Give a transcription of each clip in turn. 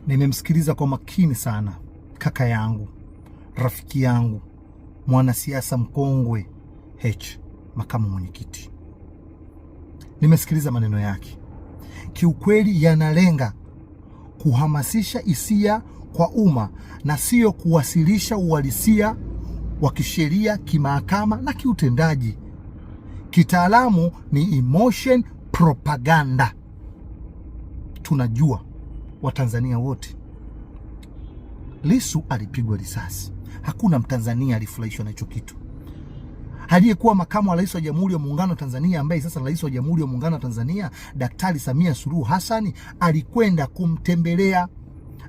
Nimemsikiliza kwa makini sana kaka yangu, rafiki yangu, mwanasiasa mkongwe makamu mwenyekiti. Nimesikiliza maneno yake. Kiukweli yanalenga kuhamasisha hisia kwa umma na sio kuwasilisha uhalisia wa kisheria, kimahakama na kiutendaji. Kitaalamu ni emotion propaganda. Tunajua Watanzania wote Lissu alipigwa risasi. Hakuna Mtanzania alifurahishwa na hicho kitu. Aliyekuwa makamu wa rais wa Jamhuri ya Muungano wa Tanzania, ambaye sasa rais wa Jamhuri ya Muungano wa Tanzania, Daktari Samia Suluhu Hassan, alikwenda kumtembelea,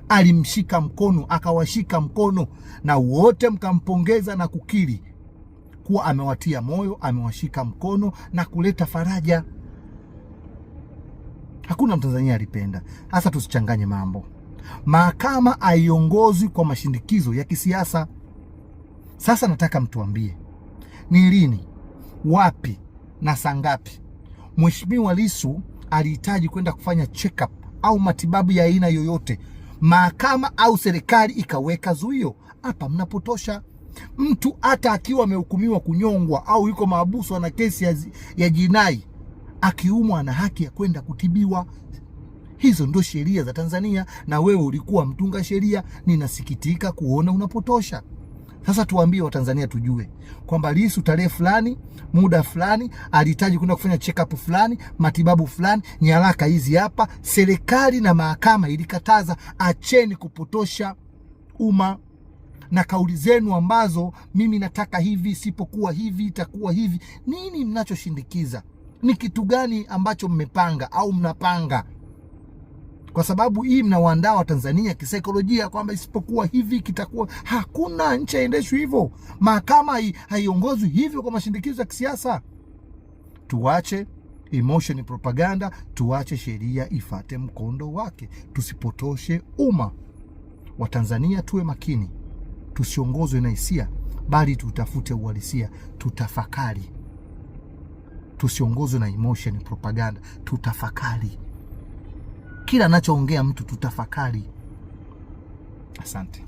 alimshika mkono, akawashika mkono, na wote mkampongeza na kukiri kuwa amewatia moyo, amewashika mkono na kuleta faraja. Hakuna Mtanzania alipenda. Hasa tusichanganye mambo. Mahakama haiongozwi kwa mashindikizo ya kisiasa. Sasa nataka mtuambie, ni lini, wapi na saa ngapi Mheshimiwa Lissu alihitaji kwenda kufanya check up au matibabu ya aina yoyote, mahakama au serikali ikaweka zuio? Hapa mnapotosha. Mtu hata akiwa amehukumiwa kunyongwa au yuko mahabusu na kesi ya jinai, akiumwa ana haki ya kwenda kutibiwa. Hizo ndio sheria za Tanzania, na wewe ulikuwa mtunga sheria. Ninasikitika kuona unapotosha. Sasa tuambie Watanzania tujue kwamba Lissu tarehe fulani, muda fulani, alihitaji kwenda kufanya check up fulani, matibabu fulani. Nyaraka hizi hapa, serikali na mahakama ilikataza. Acheni kupotosha umma na kauli zenu ambazo mimi nataka hivi, sipokuwa hivi itakuwa hivi. Nini mnachoshindikiza? Ni kitu gani ambacho mmepanga au mnapanga? Kwa sababu hii mnawaandaa Watanzania kisaikolojia kwamba isipokuwa hivi kitakuwa. Hakuna, nchi haendeshwi hivyo. Mahakama haiongozwi hivyo kwa mashindikizo ya kisiasa. Tuache emotion propaganda, tuache sheria ifate mkondo wake. Tusipotoshe umma. Watanzania tuwe makini. Tusiongozwe na hisia, bali tutafute uhalisia, tutafakari. Tusiongozwe na emotion propaganda, tutafakari. Kila anachoongea mtu tutafakari. Asante.